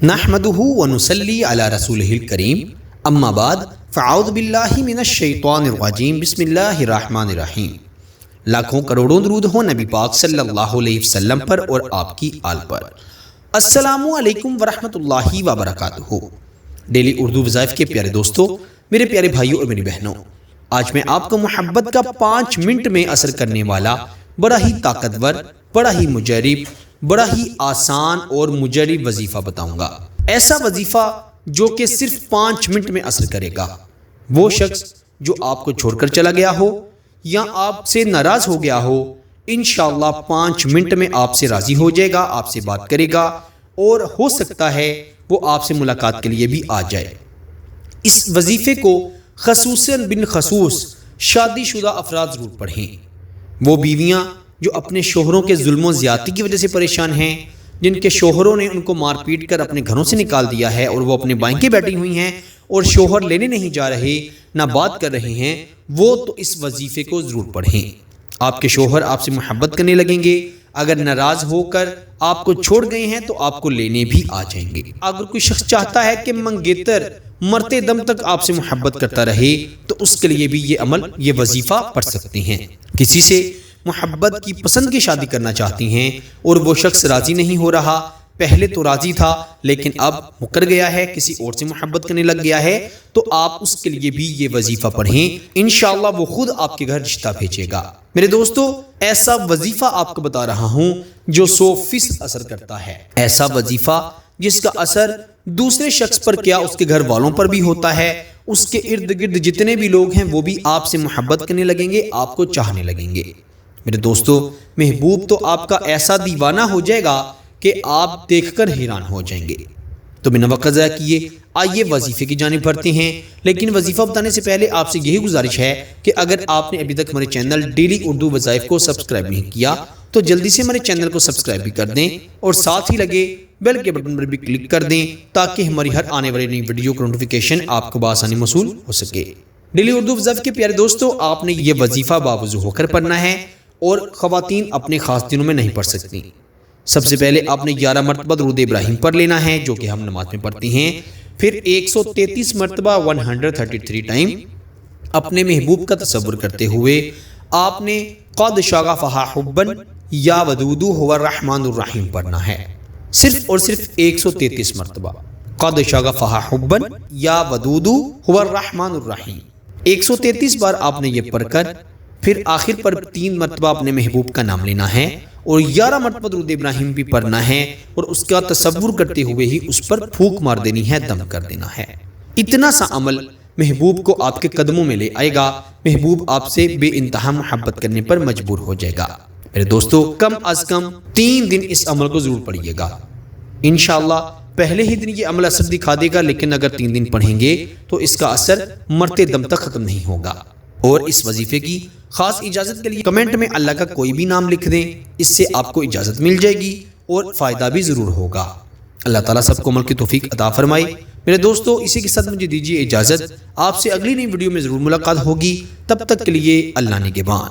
نحمدہ ونصلی علی رسولہ الکریم اما بعد فاعوذ باللہ من الشیطان الرجیم بسم اللہ الرحمن الرحیم۔ لاکھوں کروڑوں درود ہو نبی پاک صلی اللہ علیہ وسلم پر اور آپ کی آل پر۔ السلام علیکم ورحمۃ اللہ وبرکاتہ۔ ڈیلی اردو وظائف کے پیارے دوستو، میرے پیارے بھائیوں اور میری بہنوں، آج میں آپ کو محبت کا 5 منٹ میں اثر کرنے والا بڑا ہی طاقتور، بڑا ہی مجرب، بڑا ہی آسان اور مجرب وظیفہ بتاؤں گا۔ ایسا وظیفہ جو کہ صرف 5 منٹ میں اثر کرے گا۔ وہ شخص جو آپ کو چھوڑ کر چلا گیا ہو یا آپ سے ناراض ہو گیا ہو، انشاءاللہ 5 منٹ میں آپ سے راضی ہو جائے گا، آپ سے بات کرے گا اور ہو سکتا ہے وہ آپ سے ملاقات کے لیے بھی آ جائے۔ اس وظیفے کو خصوصاً بالخصوص شادی شدہ افراد ضرور پڑھیں۔ وہ بیویاں جو اپنے شوہروں کے ظلم و زیادتی کی وجہ سے پریشان ہیں، جن کے شوہروں نے ان کو مار پیٹ کر اپنے گھروں سے نکال دیا ہے اور وہ اپنے بائنکے بیٹھی ہوئی ہیں اور شوہر لینے نہیں جا رہے، نہ بات کر رہے ہیں، وہ تو اس وظیفے کو ضرور پڑھیں۔ آپ کے شوہر آپ سے محبت کرنے لگیں گے۔ اگر ناراض ہو کر آپ کو چھوڑ گئے ہیں تو آپ کو لینے بھی آ جائیں گے۔ اگر کوئی شخص چاہتا ہے کہ منگیتر مرتے دم تک آپ سے محبت کرتا رہے تو اس کے لیے بھی یہ وظیفہ پڑھ سکتے ہیں۔ کسی سے محبت کی پسند کی شادی کرنا چاہتی ہیں اور وہ شخص راضی نہیں ہو رہا، پہلے تو راضی تھا لیکن اب مکر گیا ہے، کسی اور سے محبت کرنے لگ گیا ہے، تو آپ اس کے لیے بھی یہ وظیفہ پڑھیں، انشاءاللہ وہ خود آپ کے گھر رشتہ بھیجے گا۔ میرے دوستو، ایسا وظیفہ آپ کو بتا رہا ہوں جو 100% اثر کرتا ہے۔ ایسا وظیفہ جس کا اثر دوسرے شخص پر کیا اس کے گھر والوں پر بھی ہوتا ہے، اس کے ارد گرد جتنے بھی لوگ ہیں وہ بھی آپ سے محبت کرنے لگیں گے، آپ کو چاہنے لگیں گے۔ میرے دوستو، محبوب تو آپ کا ایسا دیوانہ ہو جائے گا کہ آپ دیکھ کر حیران ہو جائیں گے۔ تو بنا وقت ضائع کیے آئیے وظیفے کی جانب بڑھتے ہیں۔ لیکن وظیفہ بتانے سے پہلے آپ سے یہی گزارش ہے کہ اگر آپ نے ابھی تک ہمارے چینل ڈیلی اردو وظائف کو سبسکرائب نہیں کیا تو جلدی سے ہمارے چینل کو سبسکرائب بھی کر دیں اور ساتھ ہی لگے بیل کے بٹن پر بھی کلک کر دیں تاکہ ہماری ہر آنے والی نئی ویڈیو کا نوٹیفیکیشن آپ کو بآسانی موصول ہو سکے۔ ڈیلی اردو وظائف کے پیارے دوستو، آپ نے یہ وظیفہ باوضو ہو کر پڑھنا ہے اور خواتین اپنے خاص دنوں میں نہیں پڑھ سکتی۔ سب سے پہلے آپ نے 11 مرتبہ درود ابراہیم پڑھ لینا ہے جو کہ ہم نماز میں پڑھتے ہیں، پھر 133 مرتبہ 133 ٹائم اپنے محبوب کا تصور کرتے ہوئے آپ نے قد شغفہا حبا یا ودود هو الرحمن الرحیم پڑھنا ہے، صرف اور صرف 133 مرتبہ قد شغفہا حبا یا ودود هو الرحمن الرحیم 133 بار آپ نے یہ پڑھ کر پھر آخر پر 3 مرتبہ اپنے محبوب کا نام لینا ہے اور 11 مرتبہ درود ابراہیم بھی پڑھنا ہے اور اس کا تصور کرتے ہوئے ہی اس پر پھونک مار دینی ہے، دم کر دینا ہے۔ اتنا سا عمل محبوب کو آپ کے قدموں میں لے آئے گا، محبوب آپ سے بے انتہا محبت کرنے پر مجبور ہو جائے گا۔ میرے دوستو، کم از کم 3 دن اس عمل کو ضرور پڑھیے گا۔ انشاءاللہ پہلے ہی دن یہ عمل اثر دکھا دے گا، لیکن اگر 3 دن پڑھیں گے تو اس کا اثر مرتے دم تک ختم نہیں ہوگا۔ اور اس وظیفے کی خاص اجازت کے لیے کمنٹ میں اللہ کا کوئی بھی نام لکھ دیں، اس سے آپ کو اجازت مل جائے گی اور فائدہ بھی ضرور ہوگا۔ اللہ تعالیٰ سب کو عمل کی توفیق عطا فرمائے۔ میرے دوستو، اسی کے ساتھ مجھے دیجیے اجازت، آپ سے اگلی نئی ویڈیو میں ضرور ملاقات ہوگی، تب تک کے لیے اللہ نگہبان۔